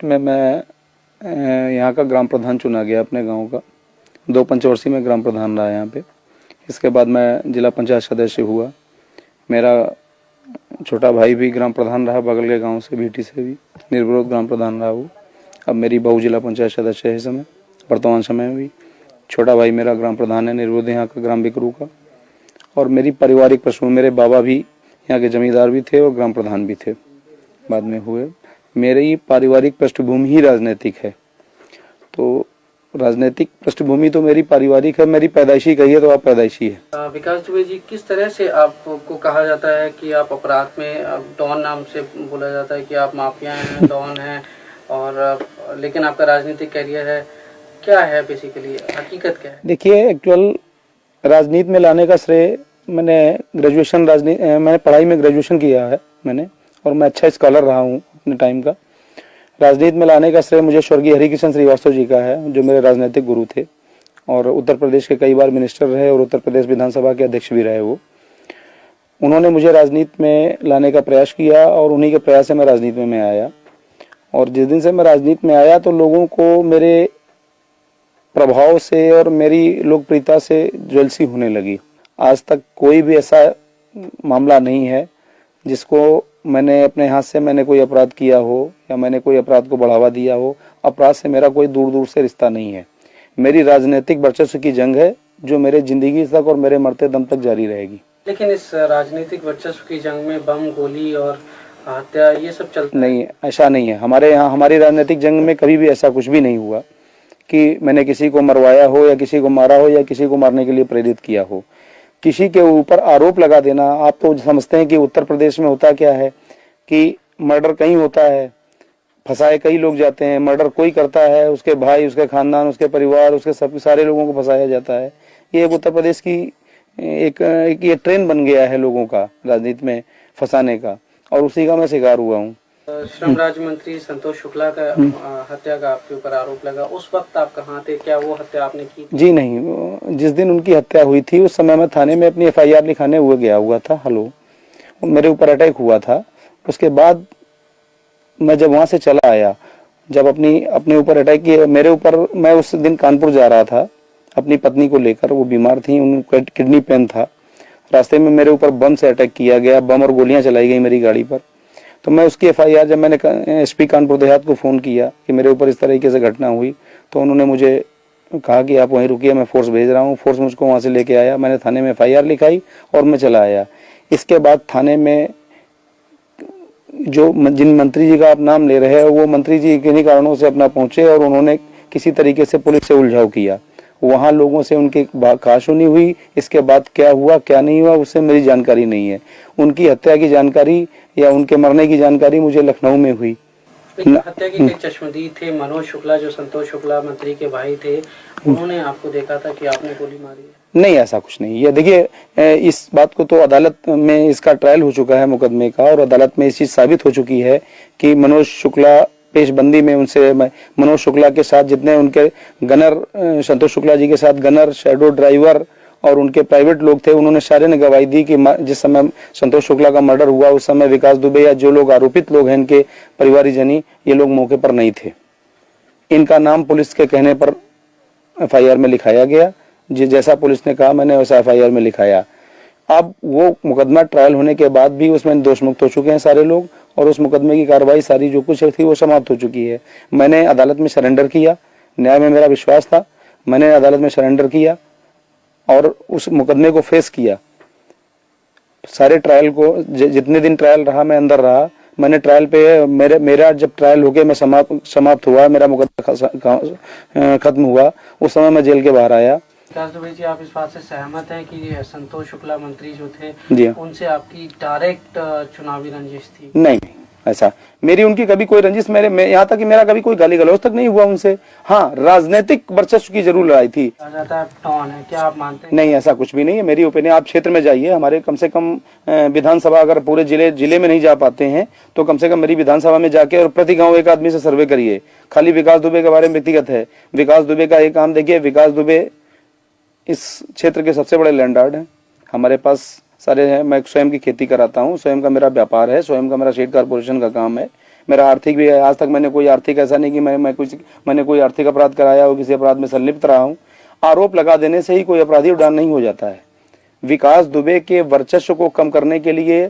में मैं यहाँ का ग्राम प्रधान चुना गया अपने गांव का। 2 पंचवर्षीय में ग्राम प्रधान रहा यहाँ पे। इसके बाद मैं जिला पंचायत सदस्य हुआ। मेरा छोटा भाई भी ग्राम प्रधान रहा, बगल के गांव से बीटी से भी निर्विरोध ग्राम प्रधान रहा वो। अब मेरी बहू जिला पंचायत सदस्य है इस समय, वर्तमान समय में भी। छोटा भाई मेरा ग्राम प्रधान है निर्विरोध यहाँ का, ग्राम बिकरू का। और मेरी पारिवारिक पृष्ठभूमि, मेरे बाबा भी यहाँ के जमींदार भी थे और ग्राम प्रधान भी थे, बाद में हुए। मेरी पारिवारिक पृष्ठभूमि ही राजनीतिक है। तो राजनीतिक पृष्ठभूमि तो मेरी पारिवारिक है, मेरी पैदाइशी कहिए तो आप पैदाइशी है। विकास दुबे जी, किस तरह से आपको कहा जाता है कि आप अपराध में डॉन नाम से बोला जाता है कि आप माफिया हैं, डॉन हैं, और लेकिन आपका राजनीतिक करियर है, क्या है बेसिकली, हकीकत क्या है? देखिए, एक्चुअल राजनीति में लाने का श्रेय, मैंने पढ़ाई में ग्रेजुएशन किया है मैंने, और मैं अच्छा स्कॉलर रहा हूँ अपने टाइम का। राजनीति में लाने का श्रेय मुझे स्वर्गीय हरिकिशन श्रीवास्तव जी का है, जो मेरे राजनीतिक गुरु थे और उत्तर प्रदेश के कई बार मिनिस्टर रहे और उत्तर प्रदेश विधानसभा के अध्यक्ष भी रहे वो। उन्होंने मुझे राजनीति में लाने का प्रयास किया और उन्हीं के प्रयास से मैं राजनीति में आया। और जिस दिन से मैं राजनीति में आया तो लोगों को मेरे प्रभाव से और मेरी लोकप्रियता से ज्वेलसी होने लगी। आज तक कोई भी ऐसा मामला नहीं है जिसको मैंने अपने हाथ से मैंने कोई अपराध किया हो या मैंने कोई अपराध को बढ़ावा दिया हो। अपराध से मेरा कोई दूर दूर से रिश्ता नहीं है। मेरी राजनीतिक वर्चस्व की जंग है जो मेरे जिंदगी तक और मेरे मरते दम तक जारी रहेगी। लेकिन इस राजनीतिक वर्चस्व की जंग में बम, गोली और हत्या ये सब चलता नहीं, ऐसा नहीं है। हमारे यहाँ हमारी राजनीतिक जंग में कभी भी ऐसा कुछ भी नहीं हुआ कि मैंने किसी को मरवाया हो या किसी को मारा हो या किसी को मारने के लिए प्रेरित किया हो। किसी के ऊपर आरोप लगा देना, आप तो समझते हैं कि उत्तर प्रदेश में होता क्या है कि मर्डर कहीं होता है, फंसाए कई लोग जाते हैं। मर्डर कोई करता है, उसके भाई, उसके खानदान, उसके परिवार, उसके सब सारे लोगों को फंसाया जाता है। ये एक उत्तर प्रदेश की एक ये ट्रेंड बन गया है लोगों का राजनीति में फंसाने का, और उसी का मैं शिकार हुआ हूँ। श्रम राज्य मंत्री संतोष शुक्ला का हत्या का आपके ऊपर आरोप लगा, उस वक्त आप कहाँ थे? क्या वो हत्या आपने की थी? जी नहीं, जिस दिन उनकी हत्या हुई थी उस समय मैं थाने में अपनी FIR लिखाने हुए गया हुआ था। मेरे ऊपर अटैक हुआ था। उसके बाद मैं जब वहां से चला आया, जब अपने ऊपर अटैक किया मेरे ऊपर, मैं उस दिन कानपुर जा रहा था अपनी पत्नी को लेकर, वो बीमार थी, उनको किडनी पेन था। रास्ते में मेरे ऊपर बम से अटैक किया गया, बम और गोलियां चलाई गई मेरी गाड़ी पर। तो मैं उसकी FIR, जब मैंने SP कानपुर देहात को फ़ोन किया कि मेरे ऊपर इस तरीके से घटना हुई, तो उन्होंने मुझे कहा कि आप वहीं रुकिए, मैं फोर्स भेज रहा हूँ। फोर्स मुझको वहाँ से लेके आया, मैंने थाने में FIR लिखाई और मैं चला आया। इसके बाद थाने में जिन मंत्री जी का आप नाम ले रहे हैं, वो मंत्री जी किन्हीं कारणों से अपना पहुंचे और उन्होंने किसी तरीके से पुलिस से उलझाव किया। वहां लोगों से उनकी कहासुनी हुई। इसके बाद क्या हुआ क्या नहीं हुआ उससे मेरी जानकारी नहीं है। उनकी हत्या की जानकारी या उनके मरने की जानकारी मुझे लखनऊ में हुई। हत्या के कई चश्मदीद थे। मनोज शुक्ला, जो संतोष शुक्ला मंत्री के भाई थे, उन्होंने आपको देखा था कि आपने गोली मारी है? नहीं, ऐसा कुछ नहीं। ये देखिए, इस बात को तो अदालत में इसका ट्रायल हो चुका है मुकदमे का, और अदालत में इस चीज साबित हो चुकी है कि मनोज शुक्ला पेशबंदी में उनसे, मनोज शुक्ला के साथ जितने उनके गनर, संतोष शुक्ला जी के साथ गनर, शैडो ड्राइवर और उनके प्राइवेट लोग थे, उन्होंने सारे ने गवाही दी कि जिस समय संतोष शुक्ला का मर्डर हुआ उस समय विकास दुबे या जो लोग आरोपित लोग हैं इनके परिवारजनी, ये लोग मौके पर नहीं थे। इनका नाम पुलिस के कहने पर FIR में लिखाया गया। जैसा पुलिस ने कहा मैंने वैसा FIR में लिखाया। अब वो मुकदमा ट्रायल होने के बाद भी उसमें दोष मुक्त हो चुके हैं सारे लोग, और उस मुकदमे की कार्रवाई सारी जो कुछ थी वो समाप्त हो चुकी है। मैंने अदालत में सरेंडर किया, न्याय में मेरा विश्वास था, मैंने अदालत में सरेंडर किया और उस मुकदमे को फेस किया। सारे ट्रायल को, जितने दिन ट्रायल रहा मैं अंदर रहा। मैंने ट्रायल पे मेरा जब ट्रायल हो गया, मैं समाप्त हुआ, मेरा मुकदमा खत्म हुआ, उस समय मैं जेल के बाहर आया। विकास दुबे जी, आप इस बात से सहमत हैं कि संतोष शुक्ला मंत्री जो थे उनसे आपकी डायरेक्ट चुनावी रंजिश थी? नहीं, ऐसा मेरी उनकी कभी कोई रंजिश, यहाँ तक कि मेरा कभी कोई गाली गलौज तक नहीं हुआ उनसे। हाँ, राजनीतिक वर्चस्व की जरूर लड़ाई थी। टॉन है, क्या आप मानते हैं? नहीं, ऐसा कुछ भी नहीं है। मेरी ओपिनियन, आप क्षेत्र में जाइए, हमारे कम से कम विधानसभा, अगर पूरे जिले में नहीं जा पाते हैं तो कम से कम मेरी विधानसभा में जाके और प्रति गाँव एक आदमी से सर्वे करिए। खाली विकास दुबे के बारे में व्यक्तिगत है, विकास दुबे का एक काम देखिए। विकास दुबे इस क्षेत्र के सबसे बड़े लैंडलॉर्ड हैं। हमारे पास सारे हैं। मैं स्वयं की खेती कराता हूँ, स्वयं का मेरा व्यापार है, स्वयं का मेरा शेड कारपोरेशन का काम है। मेरा आर्थिक भी है। आज तक मैंने कोई आर्थिक ऐसा नहीं कि मैंने कोई आर्थिक अपराध कराया हो, किसी अपराध में संलिप्त रहा हूँ। आरोप लगा देने से ही कोई अपराधी उड़ान नहीं हो जाता है। विकास दुबे के वर्चस्व को कम करने के लिए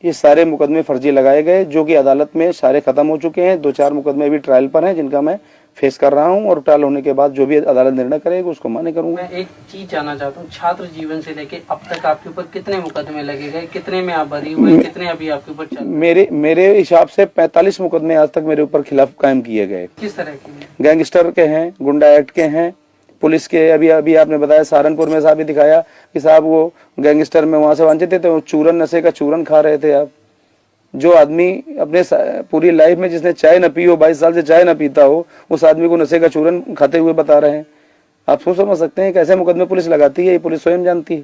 ये सारे मुकदमे फर्जी लगाए गए, जो कि अदालत में सारे खत्म हो चुके हैं। 2-4 मुकदमे भी ट्रायल पर हैं, जिनका मैं फेस कर रहा हूं, और ट्रायल होने के बाद जो भी अदालत निर्णय करेगी उसको मान्य करूंगा। मैं एक चीज जानना चाहता हूँ, छात्र जीवन से लेके अब तक आपके ऊपर कितने मुकदमे लगे गए, कितने में आप भरी हुए, कितने अभी आपके ऊपर चल रहे? मेरे हिसाब से 45 मुकदमे आज तक मेरे ऊपर खिलाफ कायम किए गए। किस तरह के? गैंगस्टर के हैं, गुंडा एक्ट के हैं, पुलिस के। अभी आपने बताया सहारनपुर में साहब भी दिखाया कि साहब वो गैंगस्टर में वहां से वांछित थे, तो चूरन, नशे का चूरन खा रहे थे। आप जो आदमी अपने पूरी लाइफ में जिसने चाय न पी हो, 22 साल से चाय न पीता हो, उस आदमी को नशे का चूरन खाते हुए बता रहे हैं। आप सोच समझ सकते हैं कैसे मुकदमे पुलिस लगाती है, ये पुलिस स्वयं जानती है।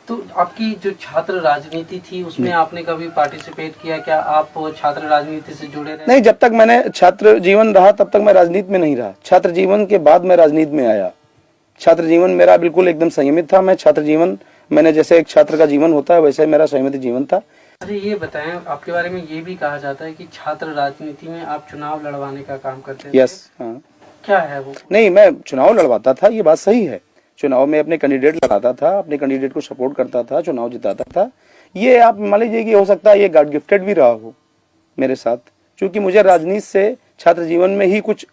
तो आपकी जो छात्र राजनीति थी उसमें आपने कभी पार्टिसिपेट किया? क्या आप छात्र राजनीति से जुड़े रहे? नहीं, जब तक मैंने छात्र जीवन रहा तब तक मैं राजनीति में नहीं रहा। छात्र जीवन के बाद मैं राजनीति में आया। छात्र जीवन मेरा बिल्कुल एकदम संयमित था। मैं छात्र जीवन, मैंने जैसे एक छात्र का जीवन होता है वैसे मेरा संयमित जीवन था। अरे ये बताएं, आपके बारे में ये भी कहा जाता है कि छात्र राजनीति में आप चुनाव लड़वाने का काम करते थे। यस, हाँ। क्या है वो? नहीं, मैं चुनाव लड़वाता था, ये बात सही है। चुनाव में अपने कैंडिडेट लड़ाता था, अपने कैंडिडेट को सपोर्ट करता था, चुनाव जिताता था। ये आप मान लीजिए कि हो सकता है ये गॉड गिफ्टेड भी रहा हो मेरे साथ, क्योंकि मुझे राजनीति से छात्र जीवन में ही कुछ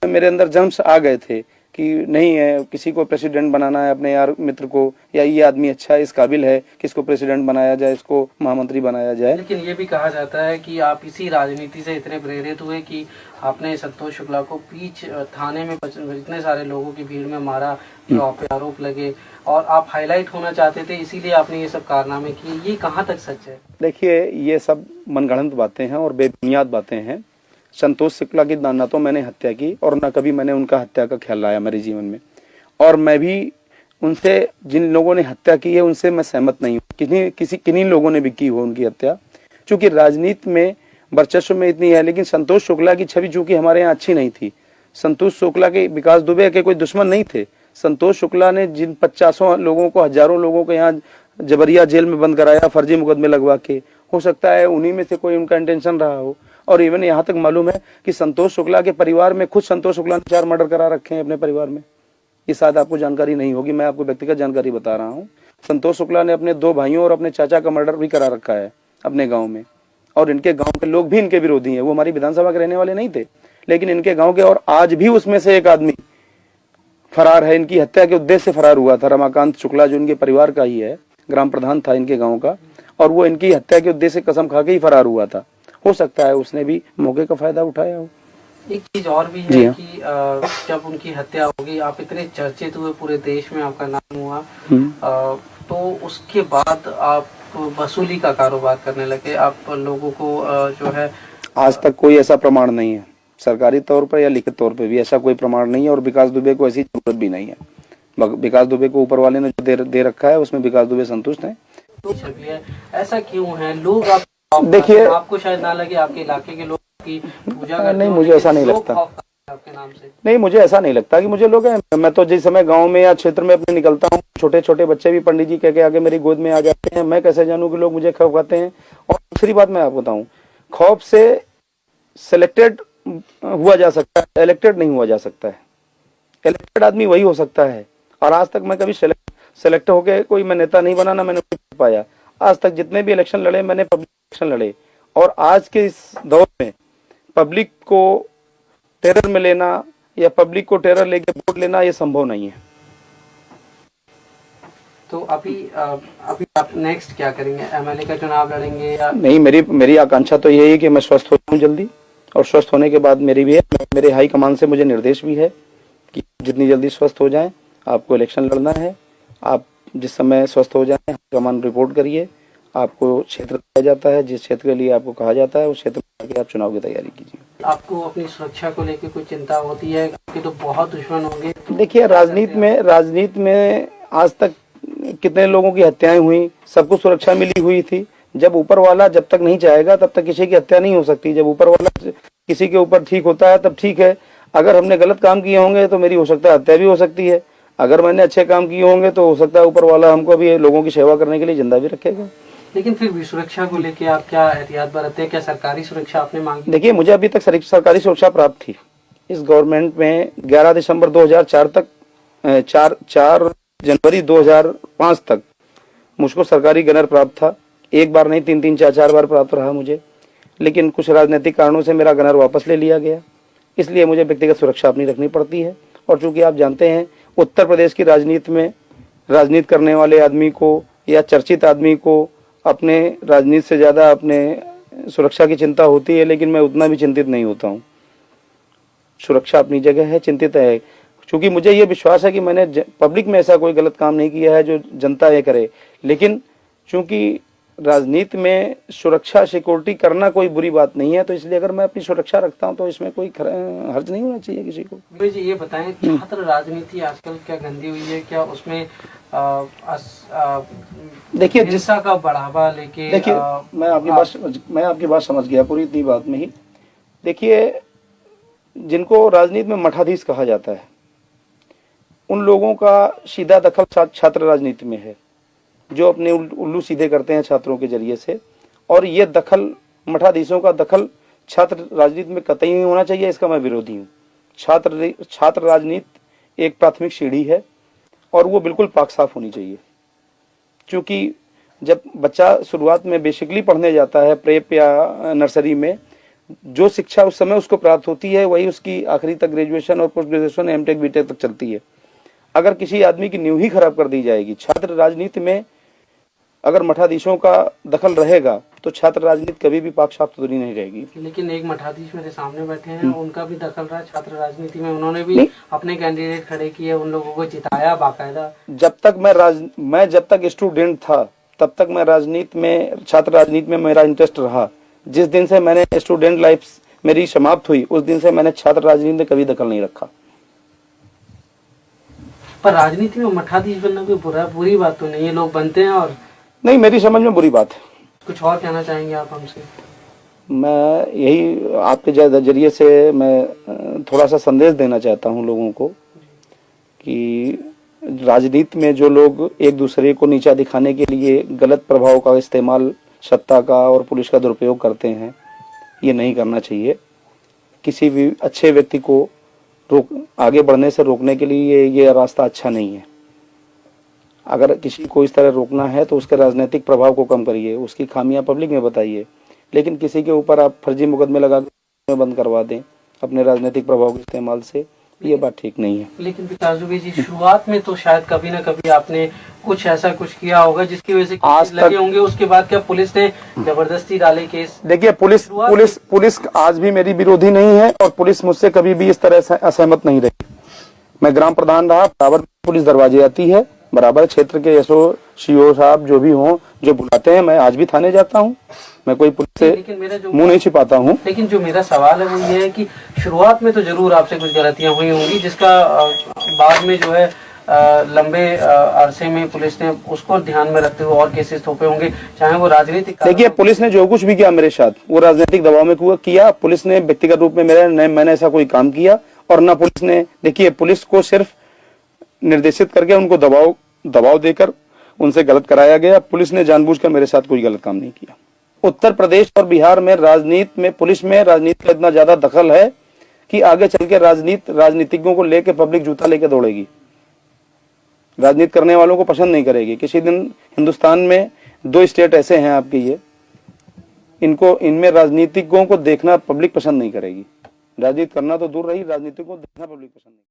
मेरे अंदर जम्स आ गए थे कि नहीं है, किसी को प्रेसिडेंट बनाना है अपने यार मित्र को, या ये आदमी अच्छा है, इस काबिल है कि इसको प्रेसिडेंट बनाया जाए, इसको महामंत्री बनाया जाए। लेकिन ये भी कहा जाता है कि आप इसी राजनीति से इतने प्रेरित हुए कि आपने संतोष शुक्ला को बीच थाने में इतने सारे लोगों की भीड़ में मारा, जो आप पे आरोप लगे, और आप हाईलाइट होना चाहते थे, इसीलिए आपने ये सब कारनामे किए। ये कहाँ तक सच है? देखिए, ये सब मनगढ़ंत बातें हैं और बेबुनियाद बातें हैं। संतोष शुक्ला की ना तो मैंने हत्या की और ना कभी मैंने उनका हत्या का ख्याल लाया मेरे जीवन में, और मैं भी उनसे, जिन लोगों ने हत्या की है उनसे मैं सहमत नहीं हूँ। किन्हीं लोगों ने भी की हो उनकी हत्या, क्योंकि राजनीति में वर्चस्व में इतनी है। लेकिन संतोष शुक्ला की छवि चूंकि हमारे यहाँ अच्छी नहीं थी। संतोष शुक्ला के, विकास दुबे के कोई दुश्मन नहीं थे। संतोष शुक्ला ने जिन 50 लोगों को, हजारों लोगों को यहाँ जबरिया जेल में बंद कराया फर्जी मुकदमे लगवा के, हो सकता है उन्हीं में से कोई उनका इंटेंशन रहा हो। और इवन यहाँ तक मालूम है कि संतोष शुक्ला के परिवार में, खुद संतोष शुक्ला ने 4 मर्डर करा रखे हैं अपने परिवार में। ये शायद आपको जानकारी नहीं होगी, मैं आपको व्यक्तिगत जानकारी बता रहा हूँ। संतोष शुक्ला ने अपने 2 भाइयों और अपने चाचा का मर्डर भी करा रखा है अपने गाँव में, और इनके गाँव के लोग भी इनके विरोधी हैं। वो हमारी विधानसभा के रहने वाले नहीं थे, लेकिन इनके गाँव के, और आज भी उसमें से एक आदमी फरार है। इनकी हत्या के उद्देश्य से फरार हुआ था रमाकांत शुक्ला, जो इनके परिवार का ही है, ग्राम प्रधान था इनके गाँव का, और वो इनकी हत्या के उद्देश्य से कसम खा के ही फरार हुआ था। हो सकता है उसने भी मौके का फायदा उठाया हो। एक चीज और भी है कि जब उनकी हत्या होगी, आप इतने चर्चित हुए, पूरे देश में आपका नाम हुआ, तो उसके बाद आप वसूली का कारोबार करने लगे। आप लोगों को जो है, आज तक कोई ऐसा प्रमाण नहीं है सरकारी तौर पर या लिखित तौर पर भी, ऐसा कोई प्रमाण नहीं है, और विकास दुबे को ऐसी जरूरत भी नहीं है। विकास दुबे को ऊपर वाले ने जो दे रखा है उसमें विकास दुबे संतुष्ट है। तो ऐसा क्यों है? लोग आप देखिए, आपको शायद ना लगे, आपके इलाके के लोग की पूजा करते, नहीं मुझे ऐसा नहीं लगता, आपके नाम से। नहीं मुझे ऐसा नहीं लगता कि मुझे लोग हैं। मैं तो जिस समय गांव में या क्षेत्र में अपने निकलता हूँ, छोटे छोटे बच्चे भी पंडित जी कह के आगे मेरी गोद में आ जाते हैं। मैं कैसे जानूं कि लोग मुझे खौफ खाते हैं? और दूसरी बात मैं आपको बताऊं, खौफ से सिलेक्टेड हुआ जा सकता है, इलेक्टेड नहीं हुआ जा सकता है। इलेक्टेड आदमी वही हो सकता है, और आज तक मैं कभी सेलेक्ट होके कोई मैं नेता नहीं बना, ना मैंने पाया। आज तक जितने भी इलेक्शन लड़े मैंने पब्लिक इलेक्शन लड़े, और आज के इस दौर में पब्लिक को टेरर में लेना या पब्लिक को टेरर लेके वोट लेना ये संभव नहीं है। तो अभी आप नेक्स्ट क्या करेंगे? एमएलए का चुनाव लड़ेंगे या नहीं? मेरी आकांक्षा तो यही है कि मैं स्वस्थ हो जाऊं जल्दी, और स्वस्थ होने के बाद मेरे हाई कमान से मुझे निर्देश भी है कि जितनी जल्दी स्वस्थ हो जाएं आपको इलेक्शन लड़ना है। आप जिस समय स्वस्थ हो जाएं हाई कमान रिपोर्ट करिए, आपको क्षेत्र दिया जाता है, जिस क्षेत्र के लिए आपको कहा जाता है उस क्षेत्र में आके आप चुनाव की तैयारी कीजिए। आपको अपनी सुरक्षा को लेकर कोई चिंता होती है? आपके तो बहुत दुश्मन होंगे। देखिए, राजनीति में आज तक कितने लोगों की हत्याएं हुई, सबको सुरक्षा मिली हुई थी। जब ऊपर वाला जब तक नहीं चाहेगा तब तक किसी की हत्या नहीं हो सकती। जब ऊपर वाला किसी के ऊपर ठीक होता है तब ठीक है। अगर हमने गलत काम किए होंगे तो मेरी हो सकता है हत्या भी हो सकती है। अगर मैंने अच्छे काम किए होंगे तो हो सकता है ऊपर वाला हमको भी लोगों की सेवा करने के लिए जिंदा भी रखेगा। लेकिन फिर भी सुरक्षा को लेके आप क्या एहतियात बरतते हैं? क्या सरकारी सुरक्षा आपने मांगी? देखिए, मुझे अभी तक सरकारी सुरक्षा प्राप्त थी। इस गवर्नमेंट में 11 दिसंबर 2004 तक 4 जनवरी 2005 तक मुझको सरकारी गनर प्राप्त था। एक बार नहीं, 3-3, 4-4 बार प्राप्त रहा मुझे। लेकिन कुछ राजनीतिक कारणों से मेरा गनर वापस ले लिया गया, इसलिए मुझे व्यक्तिगत सुरक्षा अपनी रखनी पड़ती है। और चूंकि आप जानते हैं, उत्तर प्रदेश की राजनीति में राजनीति करने वाले आदमी को या चर्चित आदमी को अपने राजनीति से ज़्यादा अपने सुरक्षा की चिंता होती है, लेकिन मैं उतना भी चिंतित नहीं होता हूँ। सुरक्षा अपनी जगह है, चिंतित है, क्योंकि मुझे ये विश्वास है कि मैंने पब्लिक में ऐसा कोई गलत काम नहीं किया है जो जनता ये करे। लेकिन चूंकि राजनीति में सुरक्षा सिक्योरिटी करना कोई बुरी बात नहीं है, तो इसलिए अगर मैं अपनी सुरक्षा रखता हूं तो इसमें कोई हर्ज नहीं होना चाहिए किसी को। जी, ये बताएं, छात्र राजनीति आजकल क्या गंदी हुई है? क्या उसमें देखिए, हिंसा का बढ़ावा लेके? देखिए, मैं आपकी बात समझ गया पूरी इतनी बात में ही। देखिए, जिनको राजनीति में मठाधीश कहा जाता है, उन लोगों का सीधा दखल छात्र राजनीति में है, जो अपने उल्लू सीधे करते हैं छात्रों के जरिए से। और ये दखल, मठाधीशों का दखल छात्र राजनीति में कतई नहीं होना चाहिए, इसका मैं विरोधी हूँ। छात्र राजनीति एक प्राथमिक सीढ़ी है और वो बिल्कुल पाक साफ होनी चाहिए। क्योंकि जब बच्चा शुरुआत में बेसिकली पढ़ने जाता है, प्रेप या नर्सरी में, जो शिक्षा उस समय उसको प्राप्त होती है वही उसकी आखिरी तक ग्रेजुएशन और पोस्ट ग्रेजुएशन, एमटेक, बीटेक तक चलती है। अगर किसी आदमी की नींव ही खराब कर दी जाएगी, छात्र राजनीति में अगर मठाधीशों का दखल रहेगा तो छात्र राजनीति कभी भी पाक साफ सुथरी नहीं रहेगी। लेकिन एक मठाधीश मेरे सामने बैठे हैं, उनका भी दखल रहा छात्र राजनीति में। उन्होंने भी अपने कैंडिडेट खड़े किए, उन लोगों को जिताया बाकायदा। जब तक मैं जब तक स्टूडेंट था तब तक मैं राजनीति में, छात्र राजनीति में मेरा इंटरेस्ट रहा। जिस दिन से मैंने स्टूडेंट लाइफ मेरी समाप्त हुई, उस दिन से मैंने छात्र राजनीति में कभी दखल नहीं रखा। पर राजनीति में मठाधीश बनना कोई बुरी बात तो नहीं है, लोग बनते हैं। और नहीं, मेरी समझ में बुरी बात है। कुछ और कहना चाहेंगे आप हमसे? मैं यही आपके जरिए से मैं थोड़ा सा संदेश देना चाहता हूँ लोगों को कि राजनीति में जो लोग एक दूसरे को नीचा दिखाने के लिए गलत प्रभाव का इस्तेमाल, सत्ता का और पुलिस का दुरुपयोग करते हैं, ये नहीं करना चाहिए। किसी भी अच्छे व्यक्ति को आगे बढ़ने से रोकने के लिए ये रास्ता अच्छा नहीं है। अगर किसी को इस तरह रोकना है तो उसके राजनीतिक प्रभाव को कम करिए, उसकी खामियां पब्लिक में बताइए। लेकिन किसी के ऊपर आप फर्जी मुकदमे लगा के बंद करवा दें अपने राजनीतिक प्रभाव के इस्तेमाल से, ये बात ठीक नहीं है। लेकिन विकास दुबे जी, शुरुआत में तो शायद कभी ना कभी आपने कुछ ऐसा कुछ किया होगा जिसकी वजह से आज लगे होंगे। उसके बाद क्या पुलिस ने जबरदस्ती डाले केस? देखिए, पुलिस आज भी मेरी विरोधी नहीं है और पुलिस मुझसे कभी भी इस तरह से असहमत नहीं रही। मैं ग्राम प्रधान रहा, बराबर पुलिस दरवाजे आती है, बराबर क्षेत्र के एसओ, सीओ साहब जो भी हों, जो बुलाते हैं, मैं आज भी थाने जाता हूँ। मैं कोई पुलिस से मुंह नहीं छिपाता हूँ। लेकिन जो मेरा सवाल है वो ये है कि शुरुआत में तो जरूर आपसे कुछ गलतियां हुई होंगी, जिसका बाद में जो है लंबे अरसे में पुलिस ने उसको ध्यान में रखते हुए और केसेस थोपे होंगे, चाहे वो राजनीतिक। देखिए, पुलिस ने जो कुछ भी किया मेरे साथ वो राजनीतिक दबाव में किया। पुलिस ने व्यक्तिगत रूप में मैंने ऐसा कोई काम किया और न पुलिस ने। देखिए, पुलिस को सिर्फ निर्देशित करके उनको दबाव देकर उनसे गलत कराया गया। पुलिस ने जानबूझकर मेरे साथ कोई गलत काम नहीं किया। उत्तर प्रदेश और बिहार में राजनीति में, पुलिस में राजनीति का इतना ज्यादा दखल है कि आगे चल के राजनीतिज्ञों को लेके पब्लिक जूता लेके दौड़ेगी, राजनीति करने वालों को पसंद नहीं करेगी। किसी दिन हिंदुस्तान में 2 स्टेट ऐसे हैं आपके, ये इनमें राजनीतिज्ञों को देखना पब्लिक पसंद नहीं करेगी। राजनीति करना तो दूर रही, राजनीतिज्ञों को देखना पब्लिक पसंद नहीं।